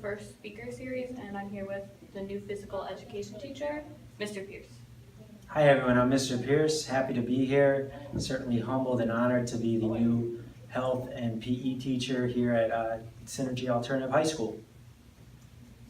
first speaker series, and I'm here with the new physical education teacher, Mr. Pearce. Hi everyone, I'm Mr. Pearce. Happy to be here. Certainly humbled and honored to be the new health and PE teacher here at Synergy Alternative High School.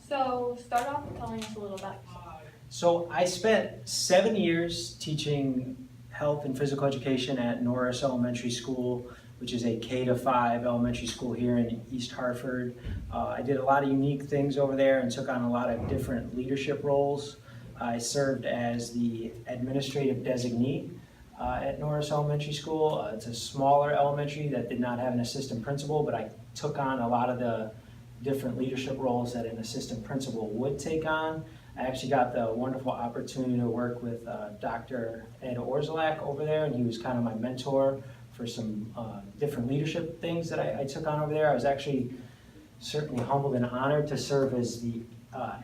So start off with telling us a little about yourself. So I spent 7 years teaching health and physical education at Norris Elementary School, which is a K-5 elementary school here in East Hartford. I did a lot of unique things over there and took on a lot of different leadership roles. I served as the administrative designee at Norris Elementary School. It's a smaller elementary that did not have an assistant principal, but I took on a lot of the different leadership roles that an assistant principal would take on. I actually got the wonderful opportunity to work with Dr. Ed Orzelak over there, and he was kind of my mentor for some different leadership things that I took on over there. I was actually certainly humbled and honored to serve as the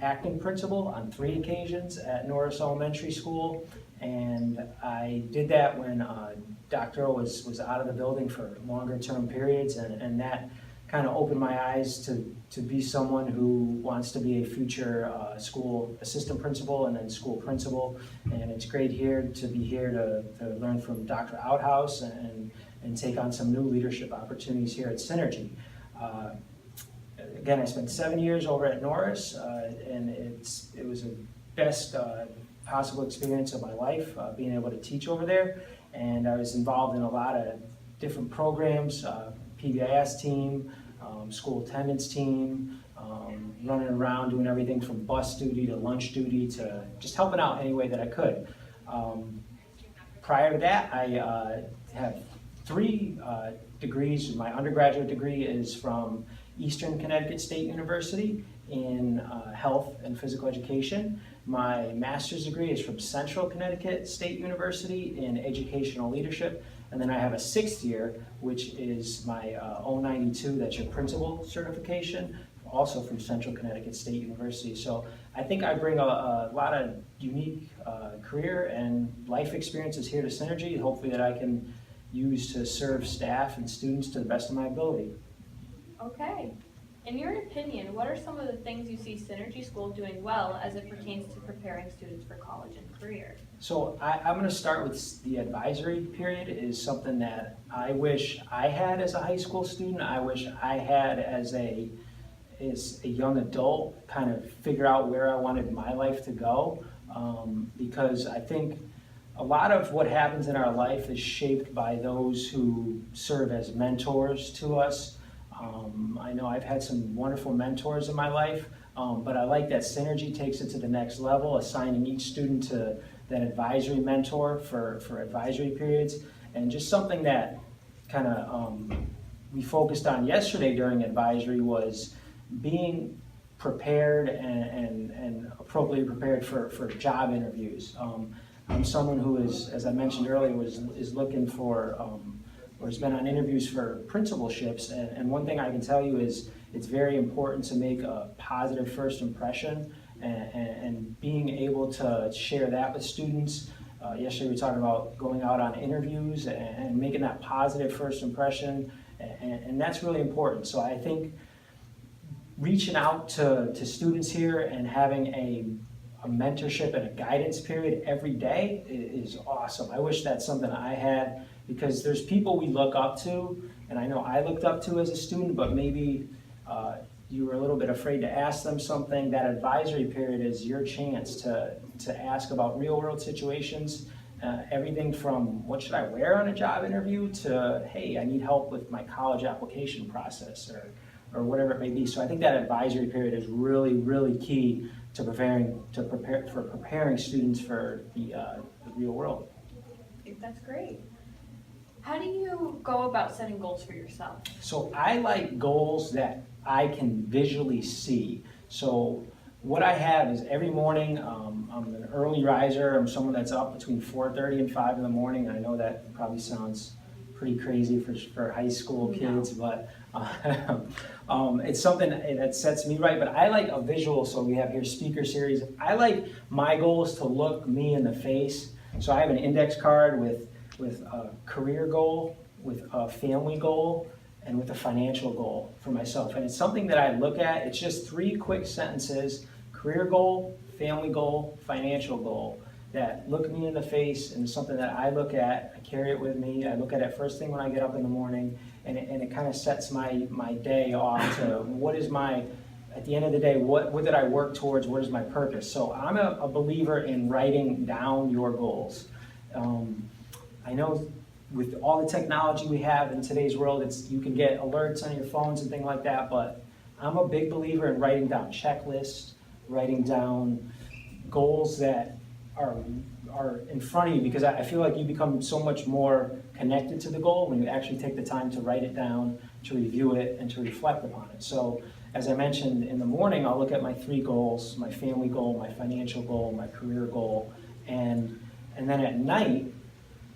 acting principal on 3 occasions at Norris Elementary School, and I did that when Dr. O was out of the building for longer term periods, and that kind of opened my eyes to be someone who wants to be a future school assistant principal and then school principal. And it's great to be here to learn from Dr. Outhouse and take on some new leadership opportunities here at Synergy. Again, I spent 7 years over at Norris, and it was the best possible experience of my life, being able to teach over there. And I was involved in a lot of different programs, PBIS team, school attendance team, running around doing everything from bus duty to lunch duty to just helping out any way that I could. Prior to that, I have 3 degrees. My undergraduate degree is from Eastern Connecticut State University in health and physical education. My master's degree is from Central Connecticut State University in educational leadership. And then I have a 6th year, which is my 092, that's your principal certification, also from Central Connecticut State University. So I think I bring a lot of unique career and life experiences here to Synergy, hopefully that I can use to serve staff and students to the best of my ability. Okay. In your opinion, what are some of the things you see Synergy School doing well as it pertains to preparing students for college and career? So I'm going to start with the advisory period. Is something that I wish I had as a high school student. I wish I had as a young adult, kind of figure out where I wanted my life to go, because I think a lot of what happens in our life is shaped by those who serve as mentors to us. I know I've had some wonderful mentors in my life, but I like that Synergy takes it to the next level, assigning each student to that advisory mentor for advisory periods. And just something that kind of we focused on yesterday during advisory was being prepared and appropriately prepared for job interviews. I'm someone who is, as I mentioned earlier, is looking for or has been on interviews for principalships, and one thing I can tell you is it's very important to make a positive first impression and being able to share that with students. Yesterday we were talking about going out on interviews and making that positive first impression, and that's really important. So I think reaching out to students here and having a mentorship and a guidance period every day is awesome. I wish that's something I had, because there's people we look up to, and I know I looked up to as a student, but maybe you were a little bit afraid to ask them something. That advisory period is your chance to ask about real world situations, everything from what should I wear on a job interview to, hey, I need help with my college application process or whatever it may be. So I think that advisory period is really, really key to preparing students for the real world. That's great. How do you go about setting goals for yourself? So I like goals that I can visually see. So what I have is every morning, I'm an early riser. I'm someone that's up between 4:30 and 5 in the morning. I know that probably sounds pretty crazy for high school kids, but it's something that sets me right. But I like a visual, so we have here speaker series. I like my goals to look me in the face. So I have an index card with a career goal, with a family goal, and with a financial goal for myself. And it's something that I look at. It's just 3 quick sentences: career goal, family goal, financial goal, that look me in the face, and it's something that I look at. I carry it with me. I look at it first thing when I get up in the morning, and it kind of sets my day off to what is my, at the end of the day, what did I work towards? What is my purpose? So I'm a believer in writing down your goals. I know with all the technology we have in today's world, you can get alerts on your phones and things like that, but I'm a big believer in writing down checklists, writing down goals that are in front of you, because I feel like you become so much more connected to the goal when you actually take the time to write it down, to review it, and to reflect upon it. So as I mentioned, in the morning, I'll look at my 3 goals: my family goal, my financial goal, my career goal, and then at night,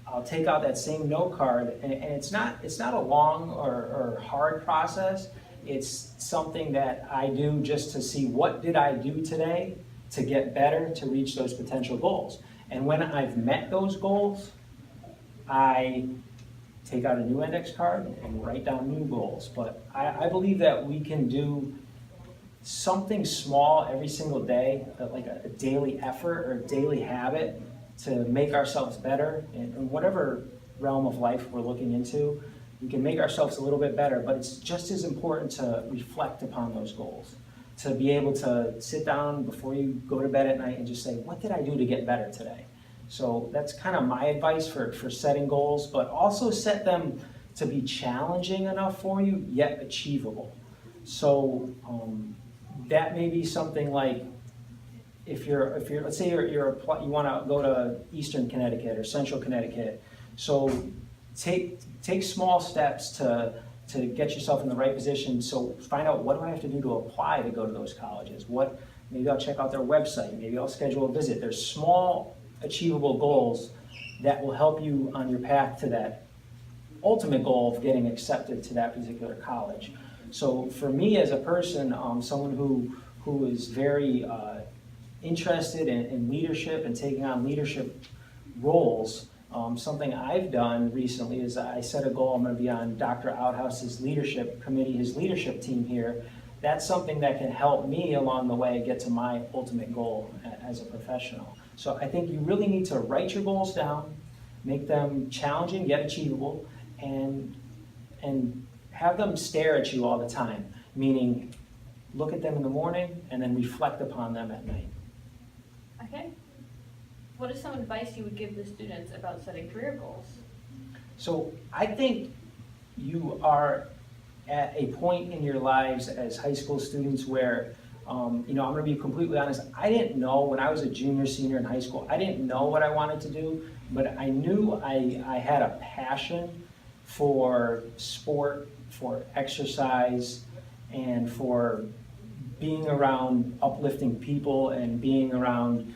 I'll take out that same note card, and it's not a long or hard process. It's something that I do just to see what did I do today to get better to reach those potential goals. And when I've met those goals, I take out a new index card and write down new goals. But I believe that we can do something small every single day, like a daily effort or a daily habit, to make ourselves better in whatever realm of life we're looking into. We can make ourselves a little bit better, but it's just as important to reflect upon those goals, to be able to sit down before you go to bed at night and just say, what did I do to get better today? So that's kind of my advice for setting goals, but also set them to be challenging enough for you, yet achievable. So that may be something like, if you're let's say you want to go to Eastern Connecticut or Central Connecticut, so take small steps to get yourself in the right position. So find out, what do I have to do to apply to go to those colleges? Maybe I'll check out their website. Maybe I'll schedule a visit. There's small, achievable goals that will help you on your path to that ultimate goal of getting accepted to that particular college. So for me as a person, someone who is very interested in leadership and taking on leadership roles, something I've done recently is I set a goal. I'm going to be on Dr. Outhouse's leadership committee, his leadership team here. That's something that can help me along the way get to my ultimate goal as a professional. So I think you really need to write your goals down, make them challenging yet achievable, and have them stare at you all the time, meaning look at them in the morning and then reflect upon them at night. Okay. What is some advice you would give the students about setting career goals? So I think you are at a point in your lives as high school students where, I'm going to be completely honest, I didn't know when I was a junior, senior in high school, I didn't know what I wanted to do, but I knew I had a passion for sport, for exercise, and for being around uplifting people and being around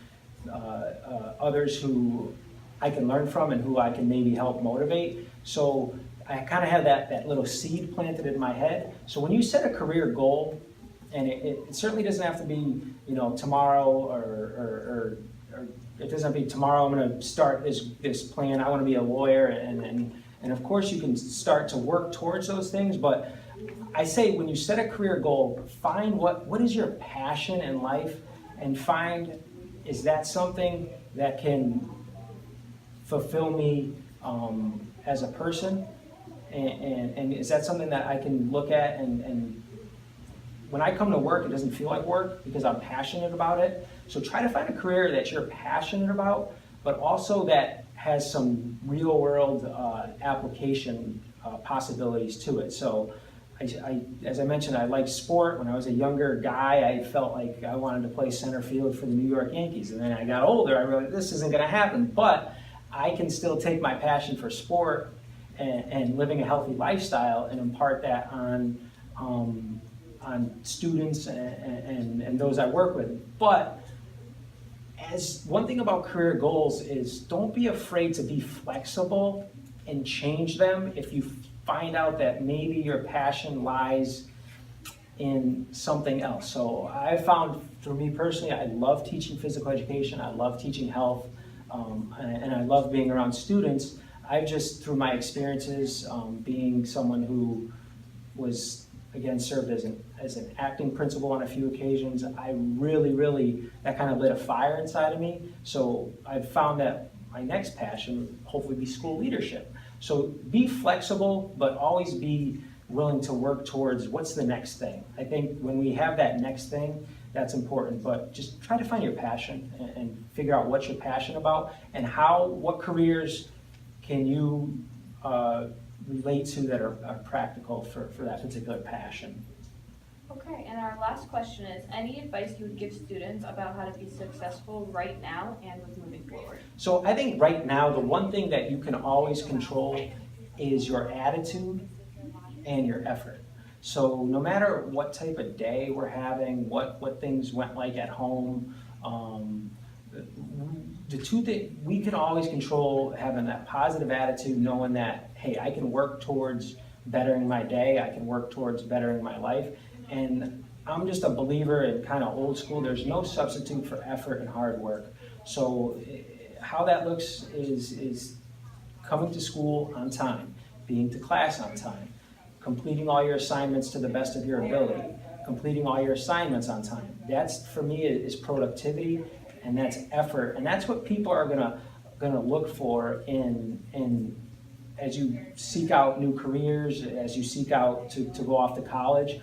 others who I can learn from and who I can maybe help motivate. So I kind of had that little seed planted in my head. So when you set a career goal, and it certainly doesn't have to be, tomorrow or it doesn't have to be tomorrow I'm going to start this plan, I want to be a lawyer, and of course you can start to work towards those things, but I say when you set a career goal, find what is your passion in life, and find, is that something that can fulfill me as a person, and is that something that I can look at and when I come to work, it doesn't feel like work because I'm passionate about it. So try to find a career that you're passionate about, but also that has some real world application possibilities to it. So as I mentioned, I like sport. When I was a younger guy, I felt like I wanted to play center field for the New York Yankees. And then I got older, I realized this isn't going to happen. But I can still take my passion for sport and living a healthy lifestyle and impart that on students and those I work with. But as one thing about career goals is, don't be afraid to be flexible and change them if you find out that maybe your passion lies in something else. So I found, for me personally, I love teaching physical education, I love teaching health, and I love being around students. I've just, through my experiences, being someone who again, served as an acting principal on a few occasions. I really, that kind of lit a fire inside of me. So I've found that my next passion would hopefully be school leadership. So be flexible, but always be willing to work towards what's the next thing. I think when we have that next thing, that's important, but just try to find your passion and figure out what you're passionate about and what careers can you relate to that are practical for that particular passion. Okay, and our last question is, any advice you would give students about how to be successful right now and with moving forward? So I think right now, the one thing that you can always control is your attitude and your effort. So no matter what type of day we're having, what things went like at home, the two things, we can always control having that positive attitude, knowing that, hey, I can work towards bettering my day, I can work towards bettering my life. And I'm just a believer in kind of old school, there's no substitute for effort and hard work. So how that looks is coming to school on time, being to class on time, completing all your assignments to the best of your ability, completing all your assignments on time. That's, for me, is productivity, and that's effort, and that's what people are gonna look for in as you seek out new careers, as you seek out to go off to college.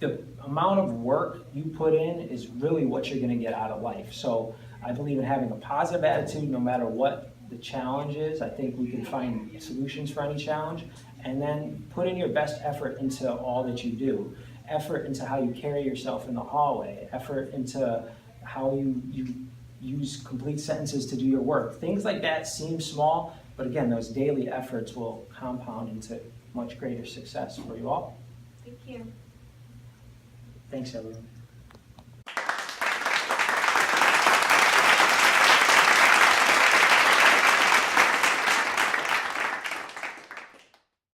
The amount of work you put in is really what you're gonna get out of life. So I believe in having a positive attitude no matter what the challenge is. I think we can find solutions for any challenge, and then put in your best effort into all that you do. Effort into how you carry yourself in the hallway, effort into how you use complete sentences to do your work. Things like that seem small, but again, those daily efforts will compound into much greater success for you all. Thank you. Thanks, everyone.